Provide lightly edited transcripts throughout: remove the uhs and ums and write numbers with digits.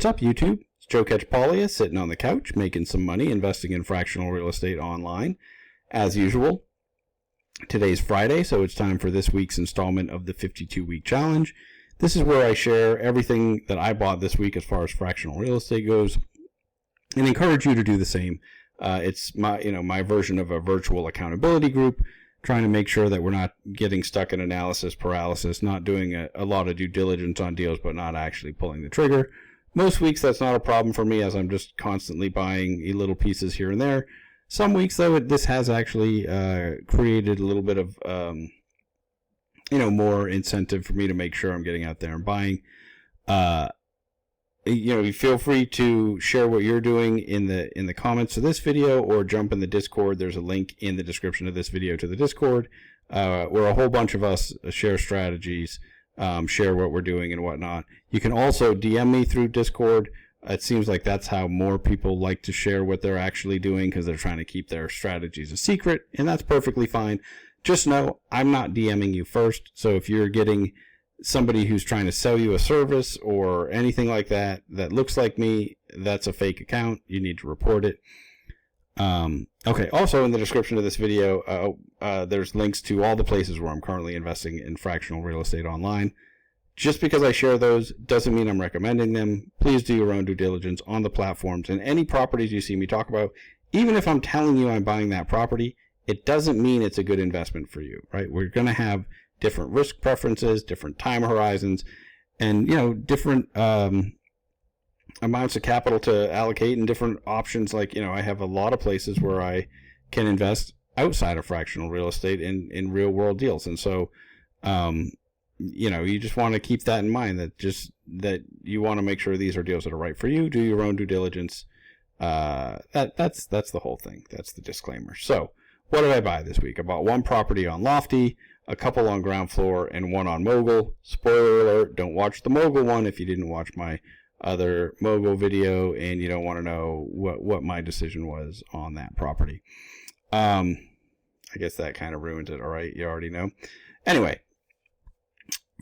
What's up, YouTube? It's Joe Catchpollia sitting on the couch making some money investing in fractional real estate online. As usual, today's Friday, so it's time for this week's installment of the 52-week challenge. This is where I share everything that I bought this week as far as fractional real estate goes and encourage you to do the same. It's my version of a virtual accountability group, trying to make sure that we're not getting stuck in analysis paralysis, not doing a lot of due diligence on deals, but not actually pulling the trigger. Most weeks, that's not a problem for me, as I'm just constantly buying little pieces here and there. Some weeks, though, this has actually created a little bit of, more incentive for me to make sure I'm getting out there and buying. You feel free to share what you're doing in the comments of this video, or jump in the Discord. There's a link in the description of this video to the Discord, where a whole bunch of us share strategies, share what we're doing and whatnot. You can also DM me through Discord. It seems like that's how more people like to share what they're actually doing, because they're trying to keep their strategies a secret, and that's perfectly fine. Just know I'm not DMing you first, so if you're getting somebody who's trying to sell you a service or anything like that looks like me, that's a fake account. You need to report it. Okay, also in the description of this video, there's links to all the places where I'm currently investing in fractional real estate online. Just because I share those doesn't mean I'm recommending them. Please do your own due diligence on the platforms and any properties you see me talk about. Even if I'm telling you I'm buying that property, it doesn't mean it's a good investment for you, right? We're going to have different risk preferences, different time horizons, and different amounts of capital to allocate, and different options. Like I have a lot of places where I can invest outside of fractional real estate in real world deals, and so you just want to keep that in mind, that you want to make sure these are deals that are right for you. Do your own due diligence. That's the whole thing. That's the disclaimer. So what did I buy this week? I bought one property on Lofty, a couple on Ground Floor, and one on Mogul. Spoiler alert, don't watch the Mogul one if you didn't watch my other Mogul video and you don't want to know what my decision was on that property. I guess that kind of ruins it. All right, you already know. Anyway,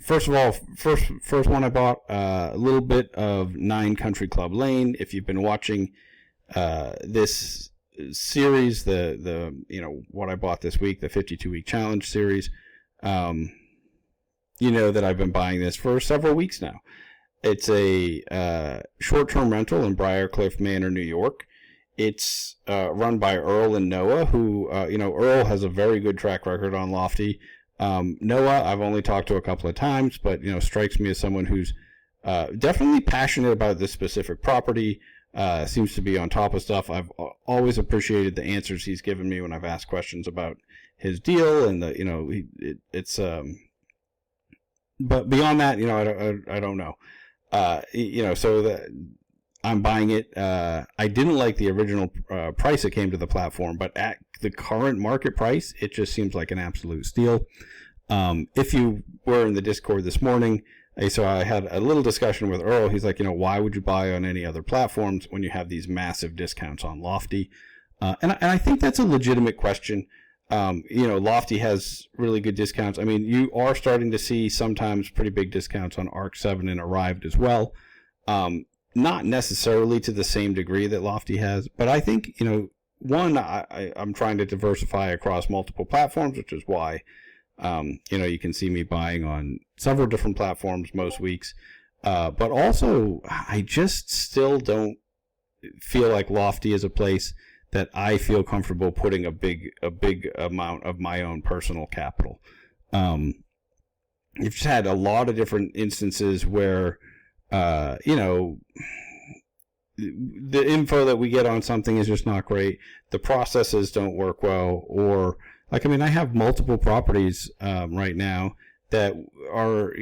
first of all, first one I bought, a little bit of 9 Country Club Lane. If you've been watching this series, the what I bought this week, the 52-week challenge series, that I've been buying this for several weeks now. It's a short-term rental in Briarcliff Manor, New York. It's run by Earl and Noah, who Earl has a very good track record on Lofty. Noah, I've only talked to a couple of times, but strikes me as someone who's definitely passionate about this specific property. Seems to be on top of stuff. I've always appreciated the answers he's given me when I've asked questions about his deal, and it's but beyond that, I don't know. So I'm buying it. I didn't like the original price it came to the platform, but at the current market price, it just seems like an absolute steal. If you were in the Discord this morning, so I had a little discussion with Earl. He's like, why would you buy on any other platforms when you have these massive discounts on Lofty? And I think that's a legitimate question. Lofty has really good discounts. I mean, you are starting to see sometimes pretty big discounts on Arc 7 and Arrived as well. Not necessarily to the same degree that Lofty has, but I think, one, I'm trying to diversify across multiple platforms, which is why you can see me buying on several different platforms most weeks. But also, I just still don't feel like Lofty is a place that I feel comfortable putting a big amount of my own personal capital. You've just had a lot of different instances where, the info that we get on something is just not great. The processes don't work well, or I have multiple properties right now that are,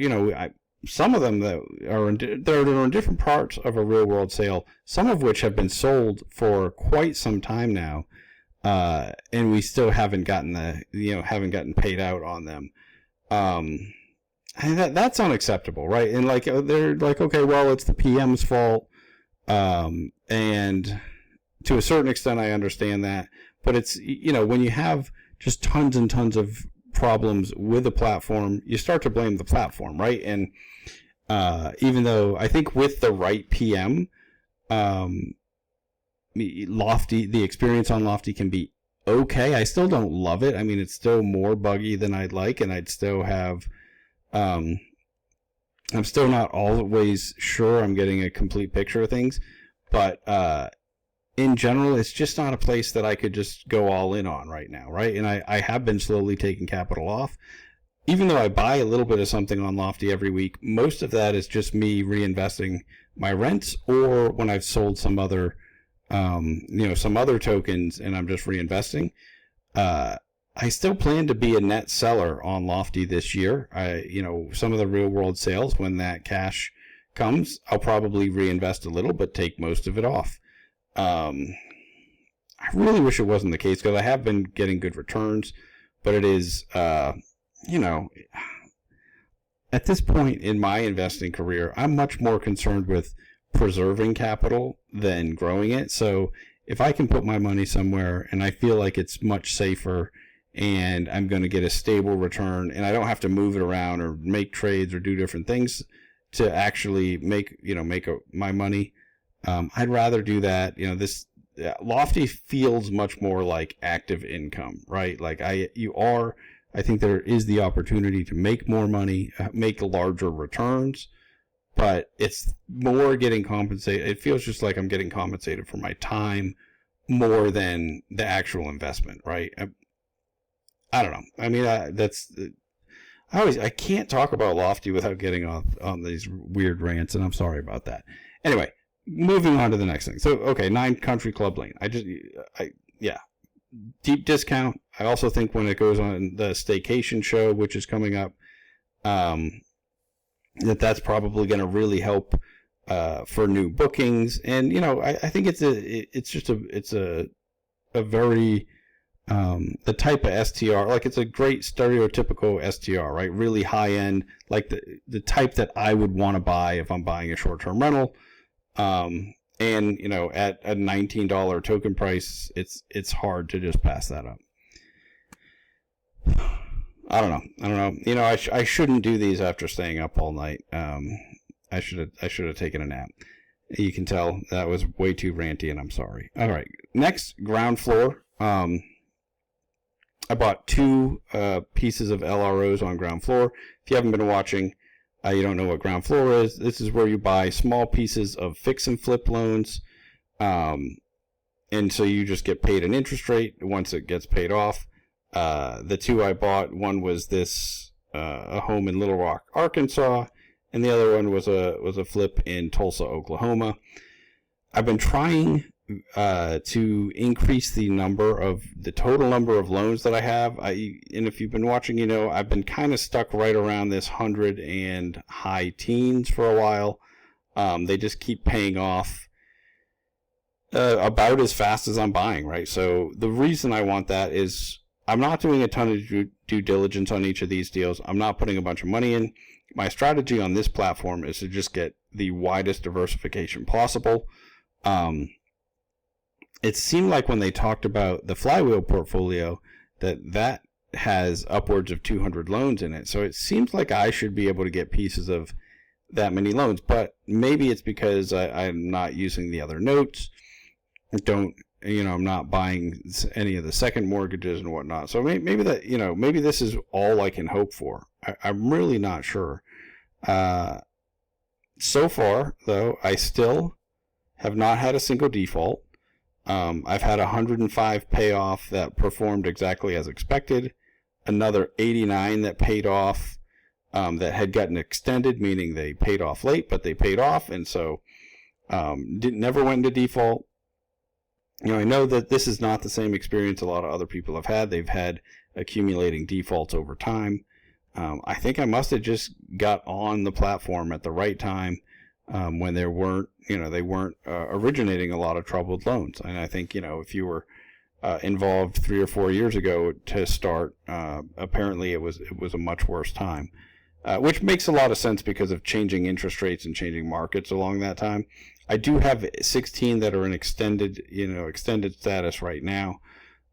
some of them that are they're in different parts of a real world sale, some of which have been sold for quite some time now, and we still haven't gotten gotten paid out on them. And that's unacceptable, right? And they're like, okay, well, it's the PM's fault, and to a certain extent, I understand that, but it's when you have just tons and tons of problems with the platform, you start to blame the platform, right? And even though I think with the right PM, Lofty, the experience on Lofty can be okay. I still don't love it. I mean, it's still more buggy than I'd like, and I'd still have, I'm still not always sure I'm getting a complete picture of things, but in general, it's just not a place that I could just go all in on right now, right? And I have been slowly taking capital off. Even though I buy a little bit of something on Lofty every week, most of that is just me reinvesting my rents, or when I've sold some other, some other tokens and I'm just reinvesting. I still plan to be a net seller on Lofty this year. Some of the real world sales, when that cash comes, I'll probably reinvest a little, but take most of it off. I really wish it wasn't the case, because I have been getting good returns, but it is, at this point in my investing career, I'm much more concerned with preserving capital than growing it. So if I can put my money somewhere and I feel like it's much safer and I'm going to get a stable return, and I don't have to move it around or make trades or do different things to actually make my money, I'd rather do that. Lofty feels much more like active income, right? Like I think there is the opportunity to make more money, make larger returns, but it's more getting compensated. It feels just like I'm getting compensated for my time more than the actual investment, right? I don't know. I mean, I can't talk about Lofty without getting on these weird rants, and I'm sorry about that. Anyway, moving on to the next thing. So, okay, 9 Country Club Lane. Deep discount. I also think when it goes on the staycation show, which is coming up, that's probably going to really help for new bookings. And I think it's a very the type of STR, like it's a great stereotypical STR, right? Really high end, like the type that I would want to buy if I'm buying a short term rental. And at a $19 token price, it's hard to just pass that up. I don't know. I shouldn't do these after staying up all night. I should have taken a nap. You can tell that was way too ranty, and I'm sorry. All right, next, ground floor. I bought 2 pieces of LROs on ground floor. If you haven't been watching, you don't know what ground floor is. This is where you buy small pieces of fix and flip loans. And so you just get paid an interest rate once it gets paid off. The 2 I bought, one was a home in Little Rock, Arkansas, and the other one was a flip in Tulsa, Oklahoma. I've been trying to increase the total number of loans that I have. And if you've been watching, I've been kind of stuck right around this 100 and high teens for a while. They just keep paying off about as fast as I'm buying, right? So the reason I want that is I'm not doing a ton of due diligence on each of these deals. I'm not putting a bunch of money in. My strategy on this platform is to just get the widest diversification possible. It seemed like when they talked about the Flywheel portfolio that has upwards of 200 loans in it. So it seems like I should be able to get pieces of that many loans, but maybe it's because I'm not using the other notes. I'm not buying any of the second mortgages and whatnot. So maybe this is all I can hope for. I'm really not sure. So far, though, I still have not had a single default. I've had 105 payoff that performed exactly as expected. Another 89 that paid off that had gotten extended, meaning they paid off late, but they paid off, and so never went into default. I know that this is not the same experience a lot of other people have had. They've had accumulating defaults over time. I think I must have just got on the platform at the right time when they weren't originating a lot of troubled loans. And I think, if you were involved 3 or 4 years ago to start, apparently it was a much worse time. Which makes a lot of sense because of changing interest rates and changing markets along that time. I do have 16 that are in extended status right now.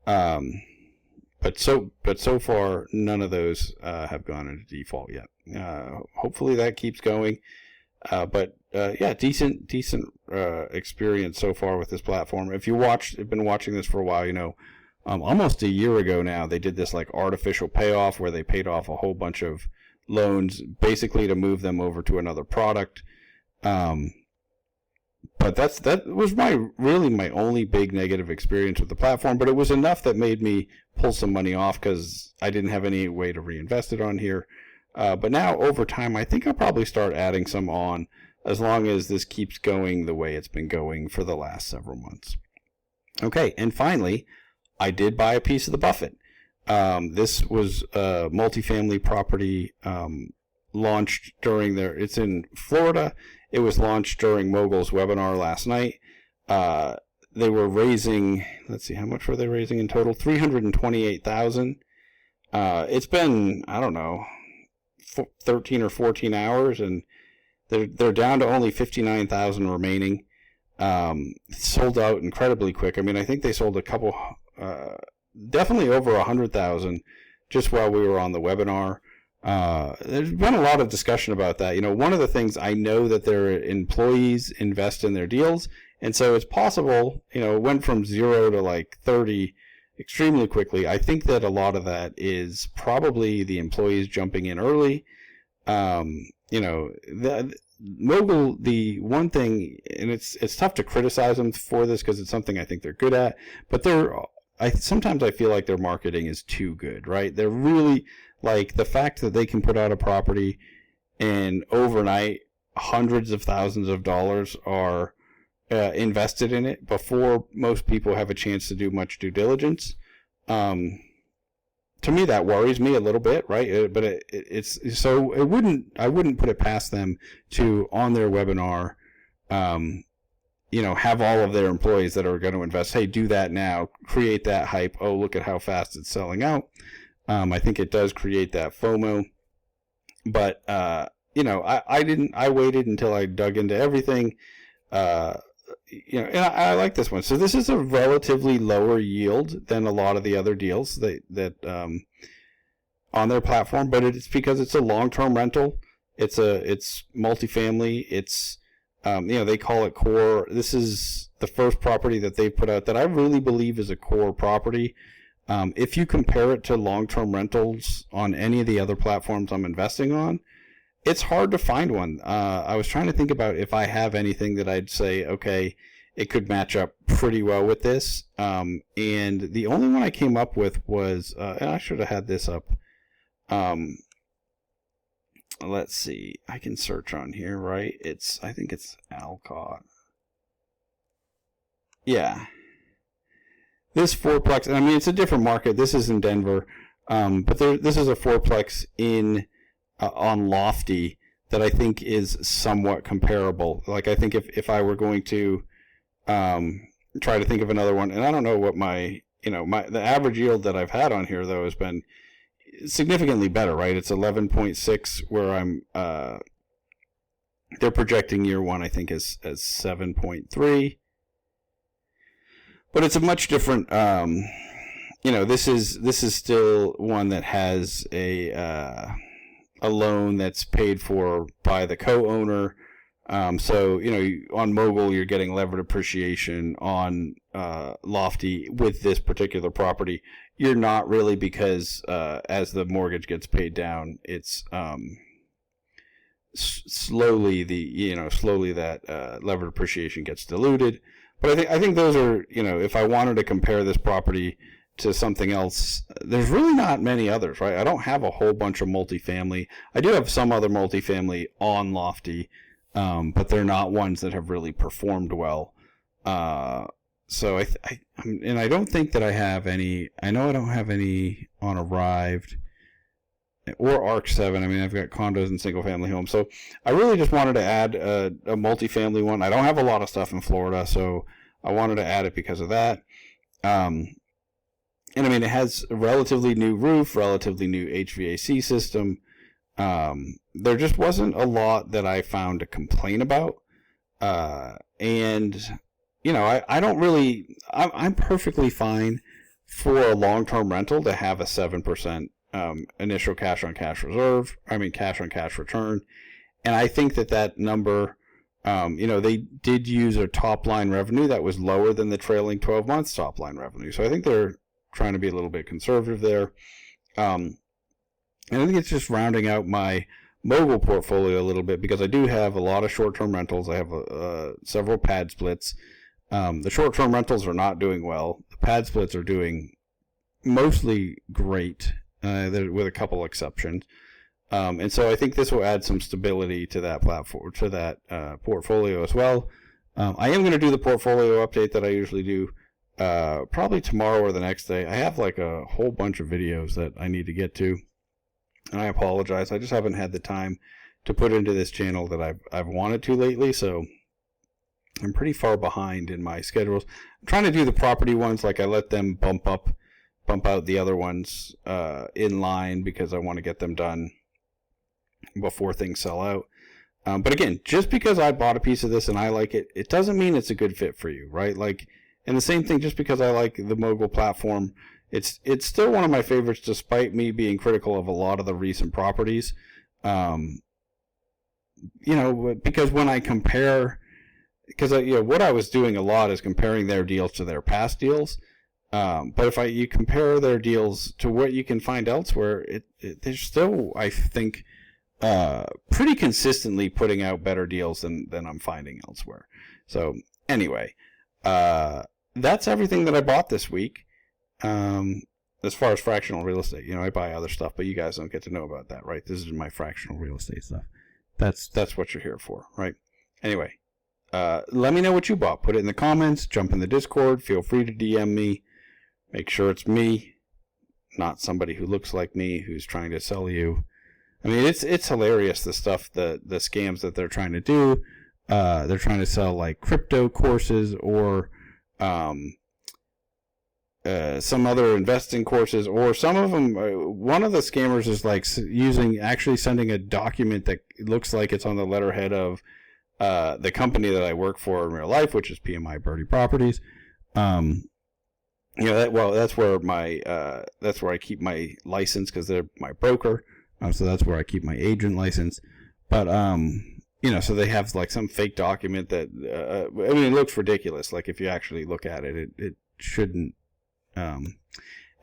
But so far, none of those have gone into default yet. Hopefully that keeps going. Yeah, decent experience so far with this platform. If have been watching this for a while, you know, almost a year ago now, they did this like artificial payoff where they paid off a whole bunch of loans basically to move them over to another product. But that was really my only big negative experience with the platform, but it was enough that made me pull some money off because I didn't have any way to reinvest it on here. But now over time, I think I'll probably start adding some on as long as this keeps going the way it's been going for the last several months. Okay, and finally, I did buy a piece of the Buffett. This was a multifamily property launched during it's in Florida. It was launched during Mogul's webinar last night. They were raising, let's see, how much were they raising in total? $328,000. It's been, I don't know, 13 or 14 hours, and they're down to only 59,000 remaining. Sold out incredibly quick. I mean, I think they sold a couple, definitely over 100,000 just while we were on the webinar. There's been a lot of discussion about that. You know, one of the things I know that their employees invest in their deals, and so it's possible, you know, it went from 0 to like 30 extremely quickly. I think that a lot of that is probably the employees jumping in early. You know, Mogul, the one thing, and it's tough to criticize them for this because it's something I think they're good at, but sometimes I feel like their marketing is too good, right? They're really, like, the fact that they can put out a property and overnight hundreds of thousands of dollars are invested in it before most people have a chance to do much due diligence. To me, that worries me a little bit, right? But I wouldn't put it past them to, on their webinar, you know, have all of their employees that are going to invest, hey, do that now, create that hype. Oh, look at how fast it's selling out. I think it does create that FOMO, but you know, I waited until I dug into everything. You know, and I like this one. So this is a relatively lower yield than a lot of the other deals that on their platform, but it's because it's a long-term rental. It's multifamily. It's you know, they call it core. This is the first property that they put out that I really believe is a core property. If you compare it to long-term rentals on any of the other platforms I'm investing on, it's hard to find one. I was trying to think about if I have anything that I'd say, okay, it could match up pretty well with this. And the only one I came up with was, and I should have had this up. Let's see. I can search on here, right? I think it's Alcott. Yeah. This fourplex, I mean, it's a different market. This is in Denver. But this is a fourplex on Lofty that I think is somewhat comparable. Like, I think if I were going to try to think of another one, and I don't know what the average yield that I've had on here though has been significantly better, right? It's 11.6 where I'm they're projecting year one, I think, as 7.3. But it's a much different you know, this is still one that has a loan that's paid for by the co-owner. So, you know, on Mogul, you're getting levered appreciation. On Lofty, with this particular property, you're not really, because as the mortgage gets paid down, it's slowly that levered appreciation gets diluted. But I think those are, you know, if I wanted to compare this property to something else, there's really not many others, right? I don't have a whole bunch of multifamily. I do have some other multifamily on Lofty, but they're not ones that have really performed well. So I don't think that I have any. I know I don't have any on Arrived or Arc 7. I mean, I've got condos and single family homes. So I really just wanted to add a multifamily one. I don't have a lot of stuff in Florida, so I wanted to add it because of that. And I mean, it has a relatively new roof, relatively new HVAC system. There just wasn't a lot that I found to complain about. And, you know, I'm perfectly fine for a long-term rental to have a 7% initial cash-on-cash return. And I think that number, they did use a top line revenue that was lower than the trailing 12 months top line revenue. So I think they're trying to be a little bit conservative there. And I think it's just rounding out my mogul portfolio a little bit, because I do have a lot of short-term rentals. I have several pad splits. The short-term rentals are not doing well. The pad splits are doing mostly great, with a couple exceptions. And so I think this will add some stability to that platform, to that portfolio as well. I am going to do the portfolio update that I usually do probably tomorrow or the next day. I have like a whole bunch of videos that I need to get to, and I apologize. I just haven't had the time to put into this channel that I've wanted to lately, so I'm pretty far behind in my schedules. I'm trying to do the property ones, like I let them bump out the other ones in line, because I want to get them done before things sell out. But again, just because I bought a piece of this and I like it, it doesn't mean it's a good fit for you, right? Like, and the same thing, just because I like the mogul platform, it's still one of my favorites, despite me being critical of a lot of the recent properties. Because when I compare, because what I was doing a lot is comparing their deals to their past deals. But if you compare their deals to what you can find elsewhere, they're still, I think, pretty consistently putting out better deals than I'm finding elsewhere. So anyway, that's everything that I bought this week. As far as fractional real estate, I buy other stuff, but you guys don't get to know about that, right? This is my fractional real estate stuff. That's what you're here for, right? Anyway, let me know what you bought. Put it in the comments. Jump in the Discord. Feel free to DM me. Make sure it's me, not somebody who looks like me who's trying to sell you. I mean, it's hilarious, the stuff, the scams that they're trying to do. They're trying to sell like crypto courses, or some other investing courses, or some of them. One of the scammers is like actually sending a document that looks like it's on the letterhead of the company that I work for in real life, which is PMI Birdie Properties. That's where I keep my license, because they're my broker. So that's where I keep my agent license. But so they have like some fake document that it looks ridiculous. Like, if you actually look at it, it shouldn't.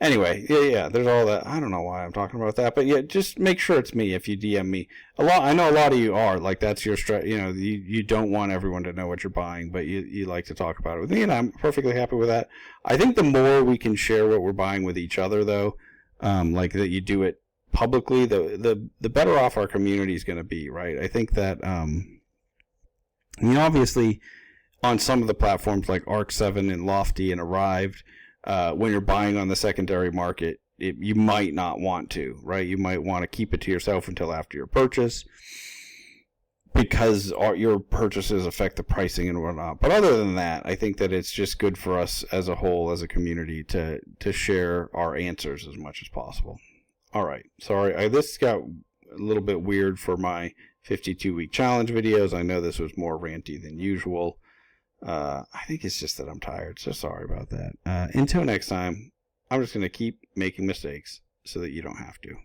Anyway, yeah, there's all that. I don't know why I'm talking about that, but yeah, just make sure it's me if you DM me. I know a lot of you are like, that's your you don't want everyone to know what you're buying, but you like to talk about it with me, and I'm perfectly happy with that. I think the more we can share what we're buying with each other, though, like that you do it publicly, the better off our community is going to be, right? I think that obviously on some of the platforms like Arc7 and Lofty and Arrived, when you're buying on the secondary market, you might not want to, right? You might want to keep it to yourself until after your purchase, because your purchases affect the pricing and whatnot. But other than that, I think that it's just good for us as a whole, as a community, to share our answers as much as possible. All right. Sorry, this got a little bit weird for my 52-week challenge videos. I know this was more ranty than usual. I think it's just that I'm tired, so sorry about that. Until next time, I'm just going to keep making mistakes so that you don't have to.